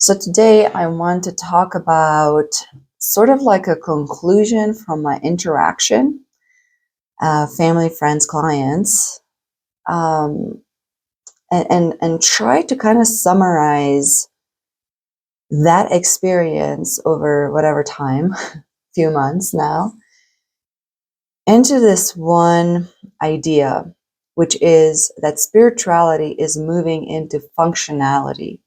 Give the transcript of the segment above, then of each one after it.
So today I want to talk about sort of like a conclusion from my interaction, family, friends, clients, um, and try to kind of summarize that experience over whatever time, few months now, into this one idea, which is that spirituality is moving into functionality.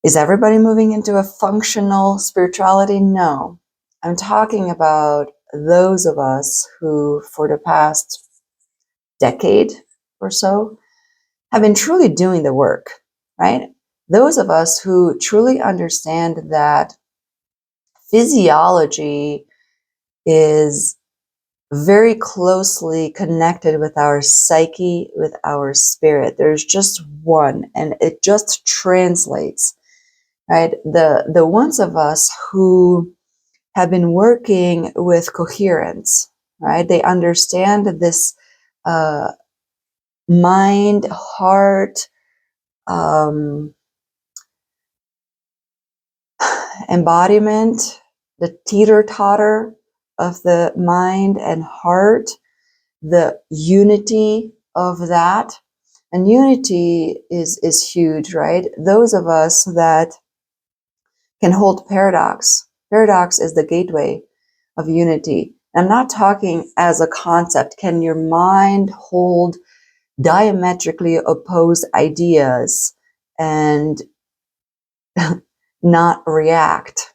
Is everybody moving into a functional spirituality? No. I'm talking about those of us who, for the past decade or so, have been truly doing the work, right? Those of us who truly understand that physiology is very closely connected with our psyche, with our spirit. There's just one, and it just translates. Right, the ones of us who have been working with coherence, right? They understand this mind, heart, embodiment, the teeter-totter of the mind and heart, the unity of that. And unity is huge, right? Those of us that can hold paradox. Paradox is the gateway of unity. I'm not talking as a concept. Can your mind hold diametrically opposed ideas and not react?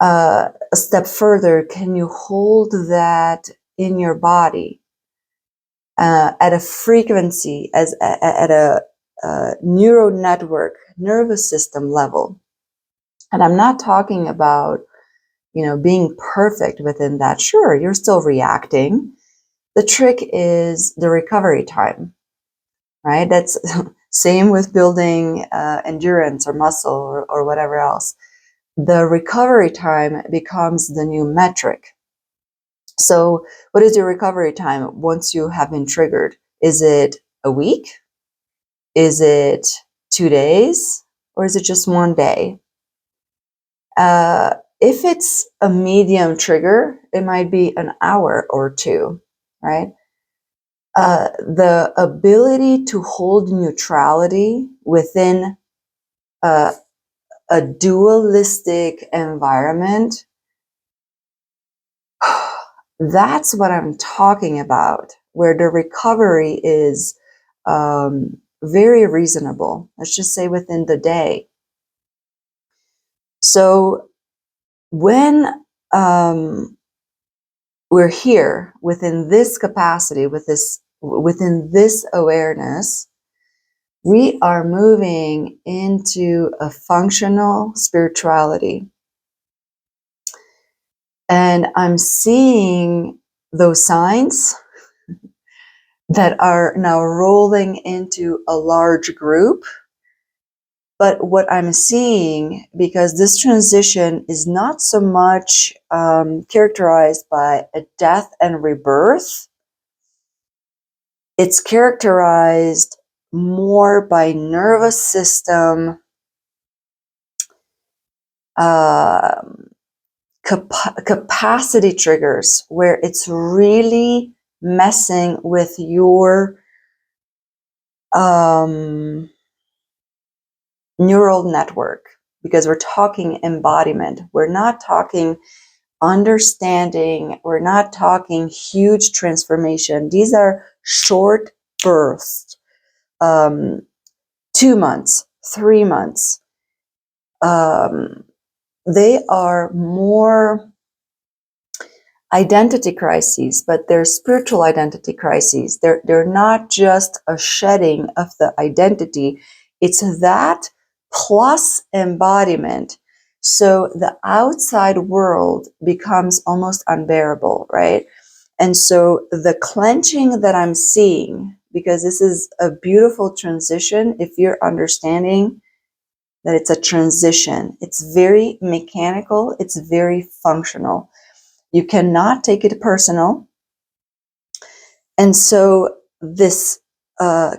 A step further, can you hold that in your body at a frequency, at a neural network, nervous system level? And I'm not talking about being perfect within that. Sure, you're still reacting. The trick is the recovery time, right? That's same with building endurance or muscle or whatever else. The recovery time becomes the new metric. So what is your recovery time once you have been triggered? Is it a week? Is it 2 days? Or is it just 1 day? If it's a medium trigger, it might be an hour or two, right? The ability to hold neutrality within a dualistic environment, that's what I'm talking about, where the recovery is very reasonable. Let's just say within the day. So when we're here within this capacity, within this awareness, we are moving into a functional spirituality. And I'm seeing those signs that are now rolling into a large group. But what I'm seeing, because this transition is not so much characterized by a death and rebirth, it's characterized more by nervous system capacity triggers, where it's really messing with your neural network, because we're talking embodiment. We're not talking understanding. We're not talking huge transformation. These are short bursts, 2 months, 3 months. They are more identity crises, but they're spiritual identity crises. They're not just a shedding of the identity. It's that plus embodiment. So the outside world becomes almost unbearable, right? And so the clenching that I'm seeing, because this is a beautiful transition, if you're understanding that it's a transition, it's very mechanical, it's very functional. You cannot take it personal. And so this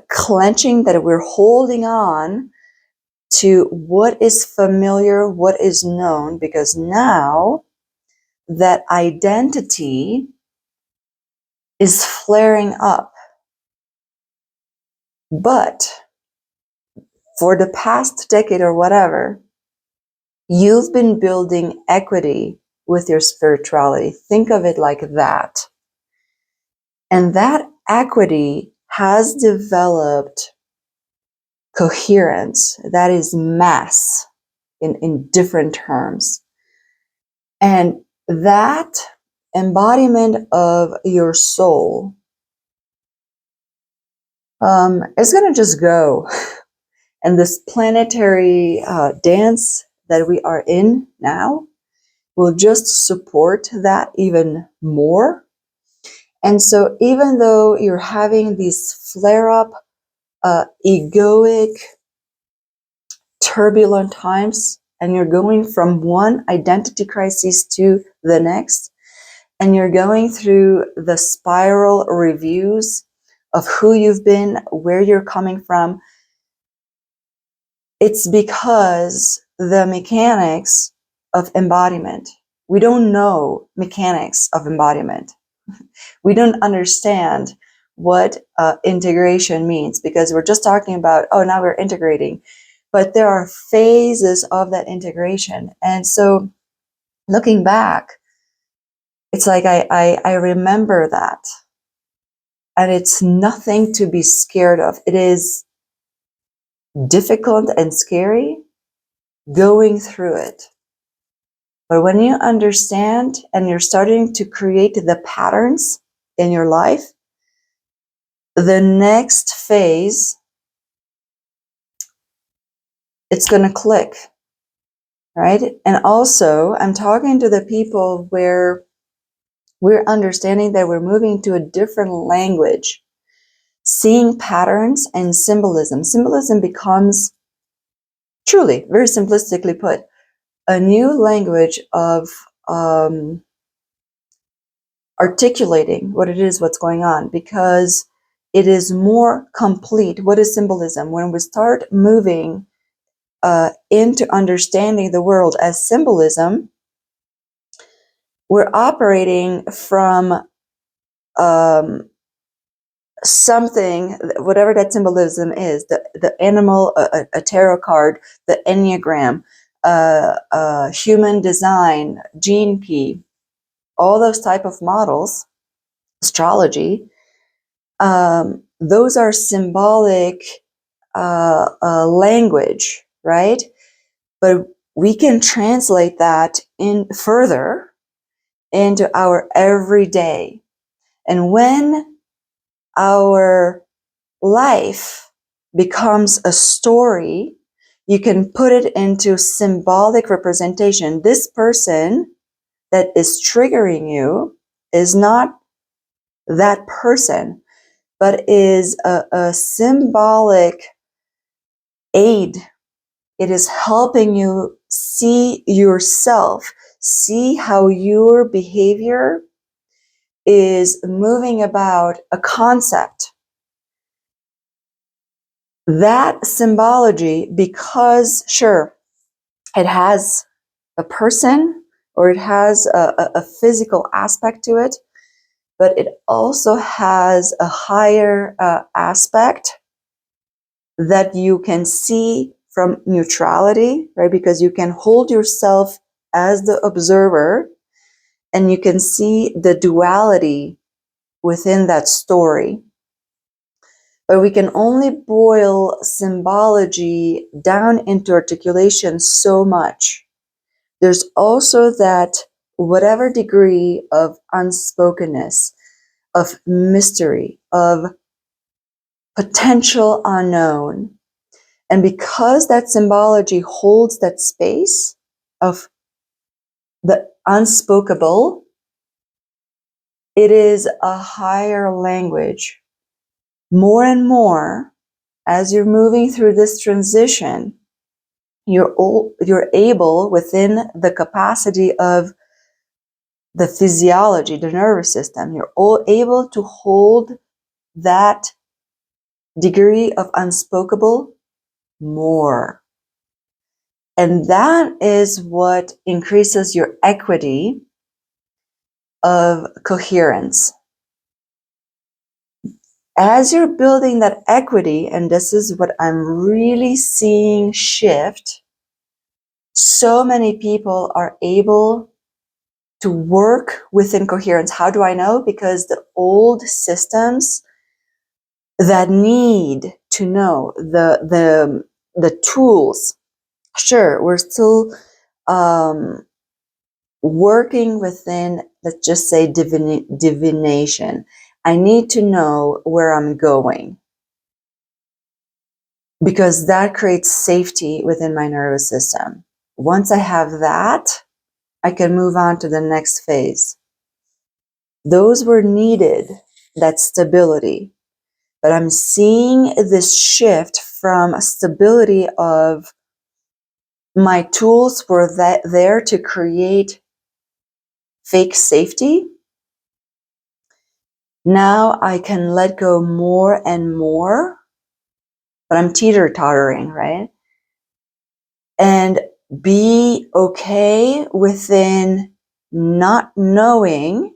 clenching that we're holding on to what is familiar, what is known, because now that identity is flaring up. But for the past decade or whatever, you've been building equity with your spirituality. Think of it like that. And that equity has developed coherence, that is mass in different terms. And that embodiment of your soul is going to just go. And this planetary dance that we are in now will just support that even more. And so even though you're having these flare-up, egoic, turbulent times, and you're going from one identity crisis to the next, and you're going through the spiral reviews of who you've been, where you're coming from, it's because the mechanics of embodiment, we don't know mechanics of embodiment. We don't understand what integration means, because we're just talking about, oh, now we're integrating. But there are phases of that integration. And so looking back, it's like I remember that. And it's nothing to be scared of. It is difficult and scary going through it. But when you understand and you're starting to create the patterns in your life, the next phase, it's going to click, right? And also, I'm talking to the people where we're understanding that we're moving to a different language, seeing patterns and symbolism. Symbolism becomes, truly, very simplistically put, a new language of articulating what it is, what's going on, because it is more complete. What is symbolism? When we start moving into understanding the world as symbolism, we're operating from something, whatever that symbolism is, the animal, a tarot card, the Enneagram, human design, gene key, all those type of models, astrology, those are symbolic language, right? But we can translate that in further into our everyday. And when our life becomes a story, you can put it into symbolic representation. This person that is triggering you is not that person, but is a symbolic aid. It is helping you see yourself, see how your behavior is moving about a concept. That symbology, because sure, it has a person or it has a physical aspect to it, but it also has a higher aspect that you can see from neutrality, right? Because you can hold yourself as the observer and you can see the duality within that story. But we can only boil symbology down into articulation so much. There's also that whatever degree of unspokenness, of mystery, of potential unknown. And because that symbology holds that space of the unspokeable, it is a higher language. More and more, as you're moving through this transition, you're able, within the capacity of the physiology, the nervous system, you're all able to hold that degree of unspokeable more. And that is what increases your equity of coherence. As you're building that equity, and this is what I'm really seeing shift, so many people are able to work within coherence. How do I know? Because the old systems that need to know the tools, sure, we're still working within, let's just say, divination. I need to know where I'm going, because that creates safety within my nervous system. Once I have that, I can move on to the next phase. Those were needed, that stability. But I'm seeing this shift from stability of my tools were there to create fake safety. Now I can let go more and more, but I'm teeter-tottering, right? And be okay within not knowing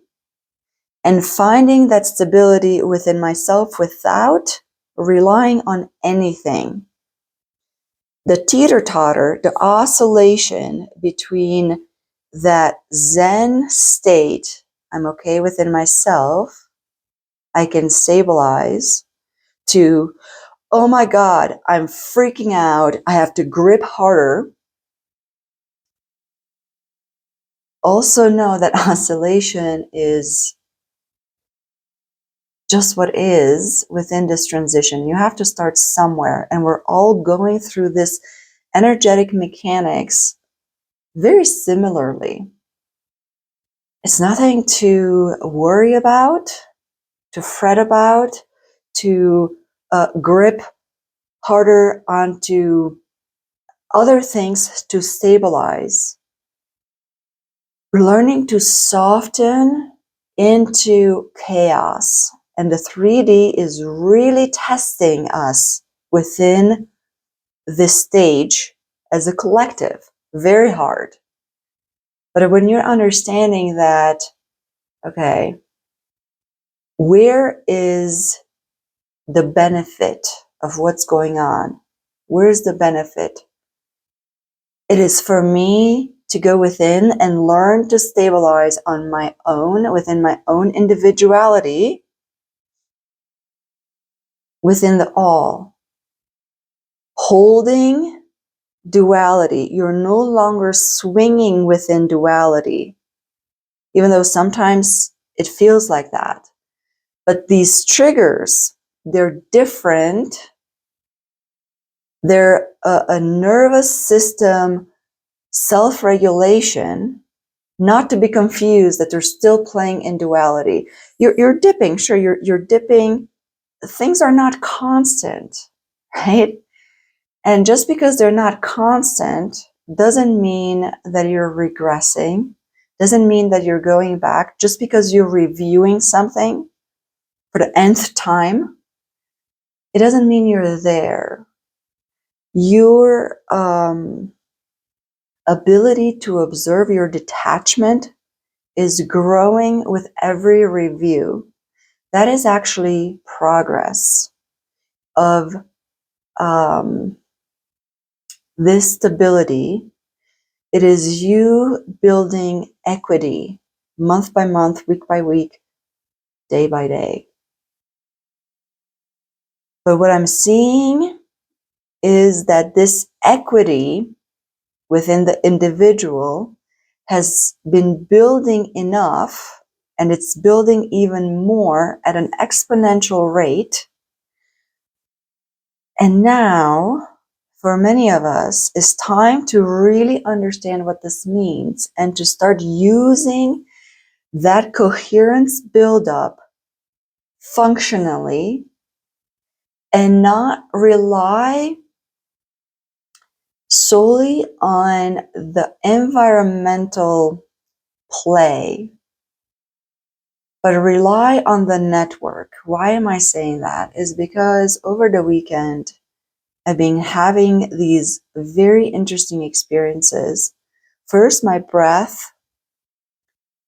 and finding that stability within myself without relying on anything. The teeter-totter, the oscillation between that Zen state, I'm okay within myself, I can stabilize, to, oh my God, I'm freaking out, I have to grip harder. Also know that oscillation is just what is within this transition. You have to start somewhere, and we're all going through this energetic mechanics very similarly. It's nothing to worry about, to fret about, to grip harder onto other things to stabilize. We're learning to soften into chaos. And the 3D is really testing us within this stage as a collective. Very hard. But when you're understanding that, okay, where is the benefit of what's going on? Where's the benefit? It is for me to go within and learn to stabilize on my own, within my own individuality, within the all. Holding duality. You're no longer swinging within duality, even though sometimes it feels like that. But these triggers, they're different. They're a nervous system self-regulation, not to be confused that they're still playing in duality. You're dipping, sure, you're dipping. Things are not constant, right? And just because they're not constant doesn't mean that you're regressing, doesn't mean that you're going back. Just because you're reviewing something for the nth time, it doesn't mean you're there. Your ability to observe, your detachment, is growing with every review. That is actually progress of this stability. It is you building equity month by month, week by week, day by day. But what I'm seeing is that this equity within the individual has been building enough, and it's building even more at an exponential rate. And now, for many of us, it's time to really understand what this means and to start using that coherence buildup functionally and not rely solely on the environmental play, but rely on the network. Why am I saying that? Is because over the weekend, I've been having these very interesting experiences. First, my breath.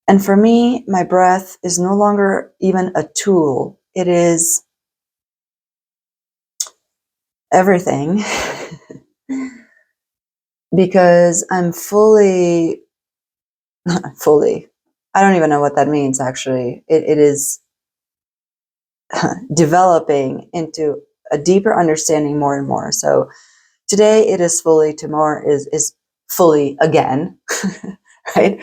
And for me, my breath is no longer even a tool. It is everything. Because I'm fully, I don't even know what that means actually. It is developing into a deeper understanding more and more. So today it is fully, tomorrow is fully again, right?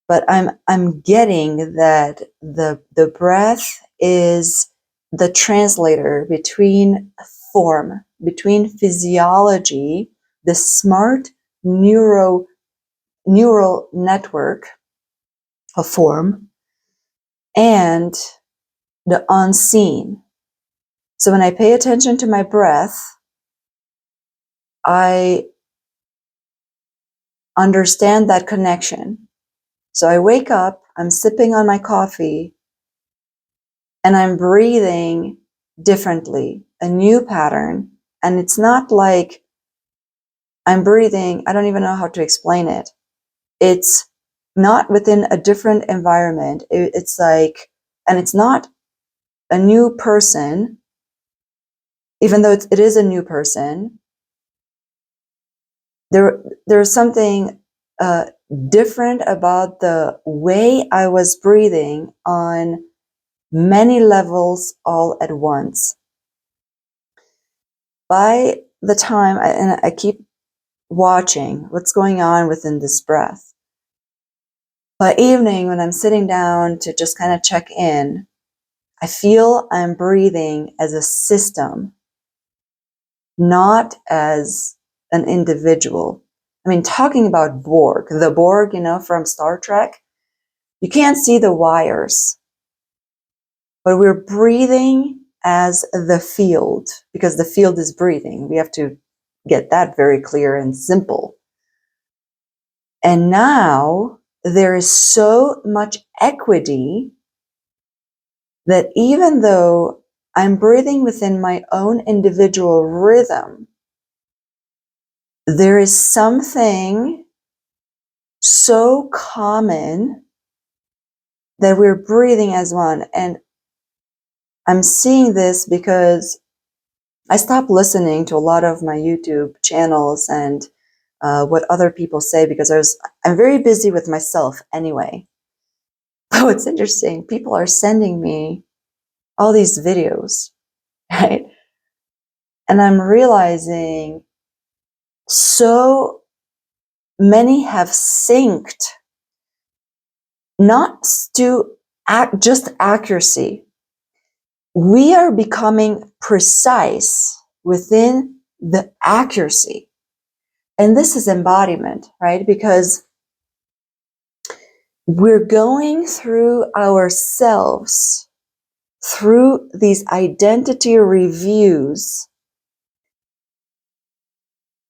But I'm getting that the breath is the translator between form, between physiology, the smart neural network of form, and the unseen. So when I pay attention to my breath, I understand that connection. So I wake up, I'm sipping on my coffee, and I'm breathing differently, a new pattern. And it's not like I'm breathing, I don't even know how to explain it. It's not within a different environment. It's like, and it's not a new person, even though it is a new person. There's something different about the way I was breathing on many levels all at once. By the time, and I keep watching what's going on within this breath. By evening, when I'm sitting down to just kind of check in, I feel I'm breathing as a system, not as an individual. I mean, talking about Borg, the Borg, from Star Trek, you can't see the wires, but we're breathing as the field because the field is breathing. We have to get that very clear and simple. And now there is so much equity that even though I'm breathing within my own individual rhythm, there is something so common that we're breathing as one. And I'm seeing this because I stopped listening to a lot of my YouTube channels and what other people say because I'm very busy with myself anyway. But what's interesting, people are sending me all these videos, right? And I'm realizing so many have synced not to just accuracy. We are becoming precise within the accuracy. And this is embodiment, right? Because we're going through ourselves, through these identity reviews.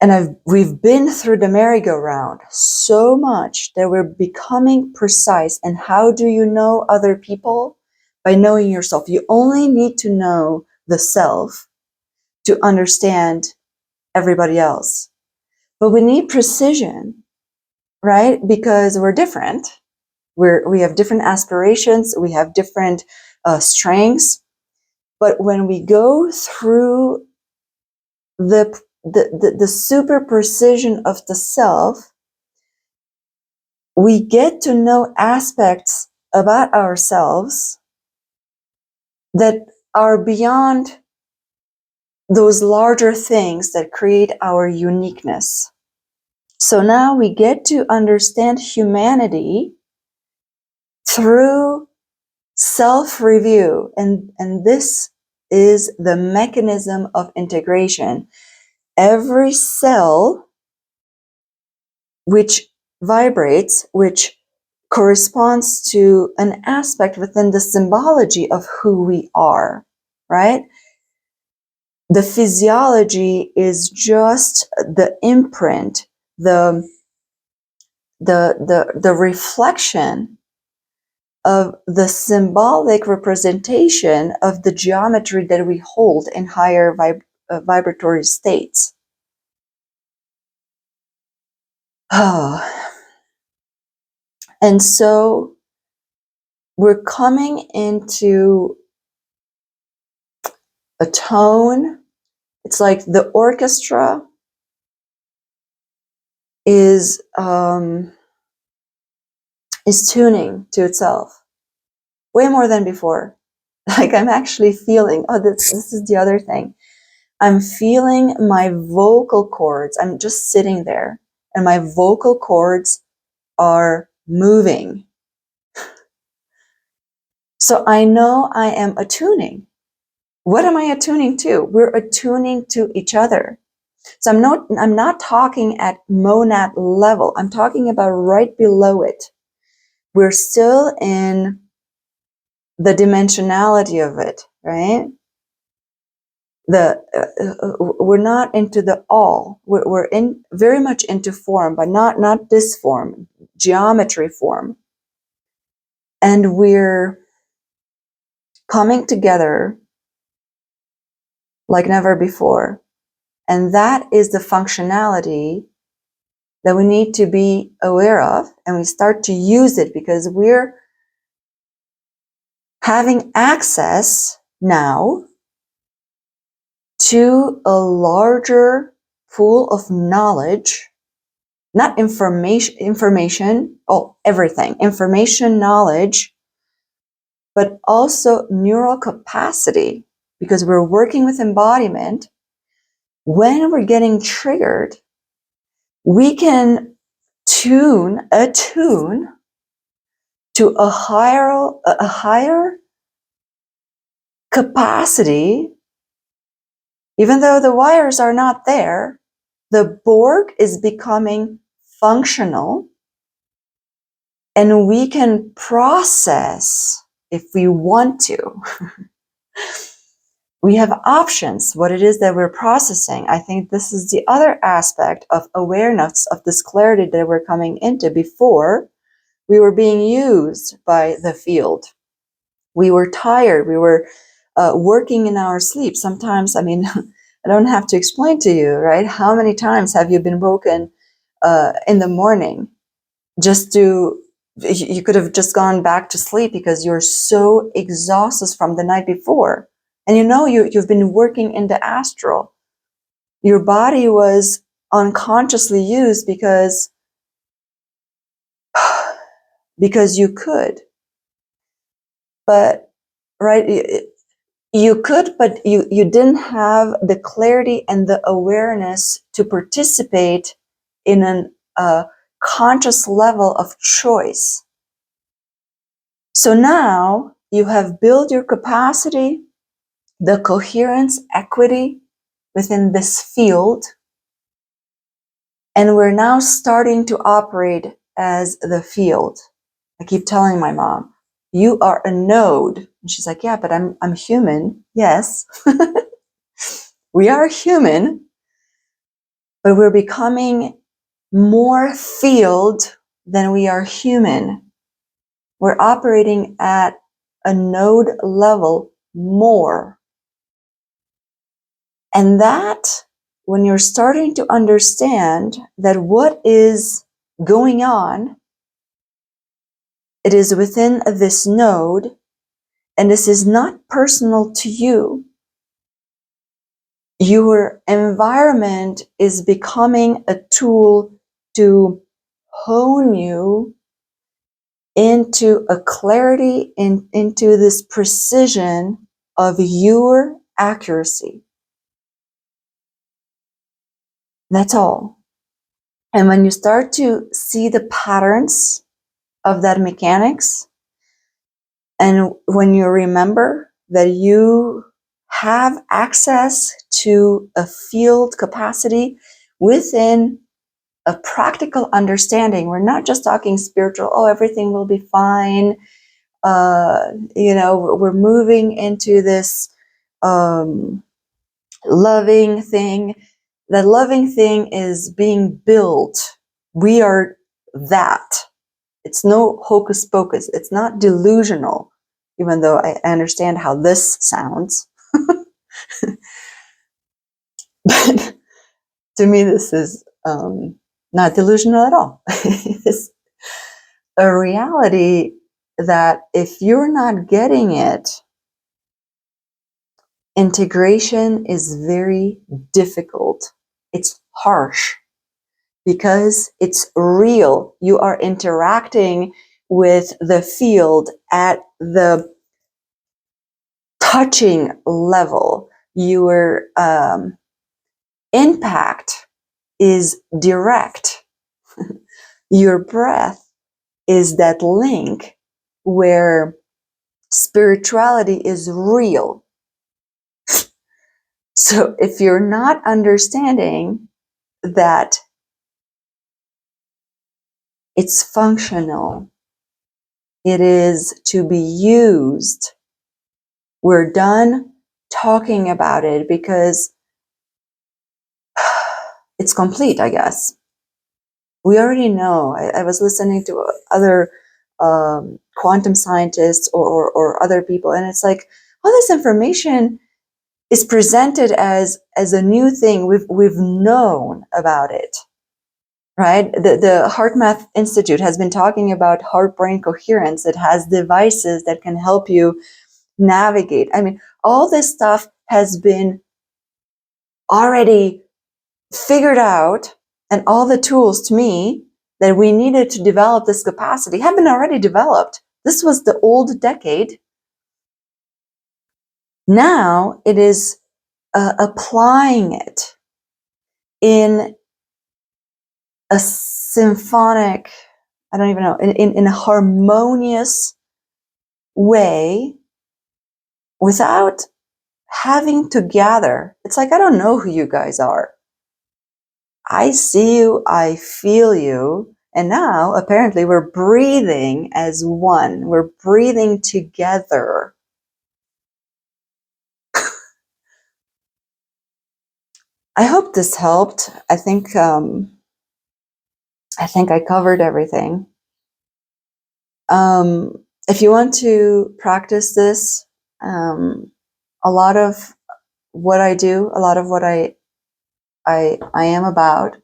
And we've been through the merry-go-round so much that we're becoming precise. And how do you know other people? By knowing yourself. You only need to know the self to understand everybody else. But we need precision, right? Because we're different. We have different aspirations. We have different strengths. But when we go through the super precision of the self, we get to know aspects about ourselves that are beyond those larger things that create our uniqueness. So now we get to understand humanity through self-review, and this is the mechanism of integration. Every cell which vibrates, which corresponds to an aspect within the symbology of who we are, right? The physiology is just the imprint, the reflection of the symbolic representation of the geometry that we hold in higher vibratory states. Oh. And so we're coming into a tone. It's like the orchestra is tuning to itself way more than before. Like I'm actually feeling, oh, this is the other thing. I'm feeling my vocal cords. I'm just sitting there and my vocal cords are moving. So I know I am attuning. What am I attuning to? We're attuning to each other. So I'm not talking at monad level. I'm talking about right below it. We're still in the dimensionality of it, right? We're not into the all. We're in very much into form, but not this form, geometry form. And we're coming together like never before. And that is the functionality that we need to be aware of, and we start to use it because we're having access now to a larger pool of knowledge, not information, everything, information, knowledge, but also neural capacity, because we're working with embodiment. When we're getting triggered, we can attune to a higher capacity. Even though the wires are not there, the Borg is becoming functional, and we can process if we want to. We have options, what it is that we're processing. I think this is the other aspect of awareness, of this clarity that we're coming into. Before, we were being used by the field. We were tired. We were working in our sleep. Sometimes, I mean, I don't have to explain to you, right? How many times have you been woken in the morning just to, you could have just gone back to sleep because you're so exhausted from the night before. And you know, you've been working in the astral. Your body was unconsciously used because you could. But, right, you could, but you didn't have the clarity and the awareness to participate in a conscious level of choice. So now you have built your capacity, the coherence, equity within this field, and we're now starting to operate as the field. I keep telling my mom, you are a node. And she's like, yeah, but I'm human. Yes. We are human, but we're becoming more field than we are human. We're operating at a node level more. And that, when you're starting to understand that what is going on, it is within this node, and this is not personal to you. Your environment is becoming a tool to hone you into a clarity, into this precision of your accuracy. That's all. And when you start to see the patterns of that mechanics, and when you remember that you have access to a field capacity within a practical understanding, we're not just talking spiritual, oh, everything will be fine. We're moving into this loving thing. The loving thing is being built. We are that. It's no hocus pocus. It's not delusional, even though I understand how this sounds. But to me, this is not delusional at all. It's a reality that if you're not getting it, integration is very difficult. It's harsh because it's real. You are interacting with the field at the touching level. Your impact is direct. Your breath is that link where spirituality is real. So if you're not understanding that it's functional, it is to be used, we're done talking about it because it's complete, I guess. We already know. I was listening to other quantum scientists or other people, and it's like all this information is presented as a new thing. We've known about it, right? The HeartMath Institute has been talking about heart-brain coherence. It has devices that can help you navigate. I mean, all this stuff has been already figured out, and all the tools to me that we needed to develop this capacity have been already developed. This was the old decade. Now it is applying it in a symphonic, I don't even know, in a harmonious way without having to gather. It's like, I don't know who you guys are. I see you, I feel you. And now apparently we're breathing as one. We're breathing together. I hope this helped. I think I covered everything. If you want to practice this, a lot of what I do, a lot of what I am about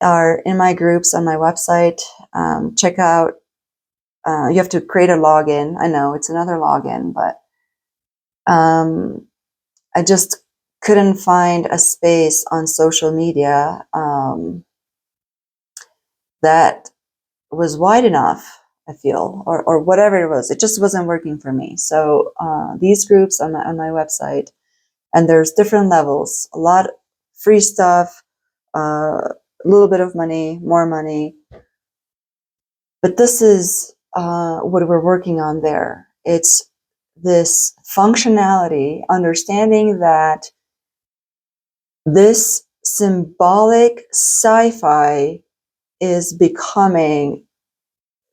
are in my groups on my website. Check out, you have to create a login. I know it's another login, but I just couldn't find a space on social media that was wide enough, I feel, or whatever it was. It just wasn't working for me. So these groups on my website, and there's different levels, a lot free stuff, a little bit of money, more money. But this is what we're working on there. It's this functionality, understanding that this symbolic sci-fi is becoming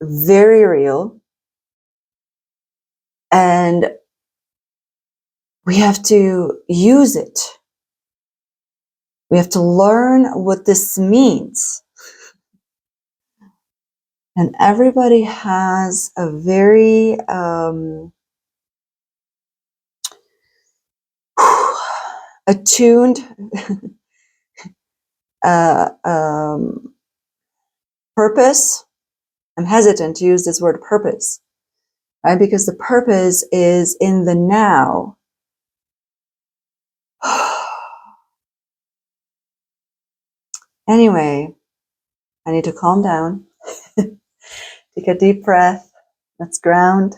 very real, and we have to use it. We have to learn what this means. And everybody has a very attuned purpose. I'm hesitant to use this word purpose, right? Because the purpose is in the now. Anyway, I need to calm down. Take a deep breath. Let's ground.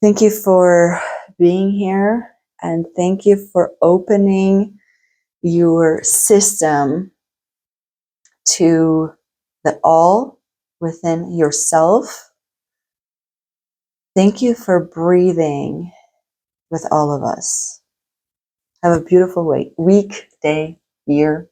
Thank you for being here, and thank you for opening your system to the all within yourself. Thank you for breathing with all of us. Have a beautiful week, day, year,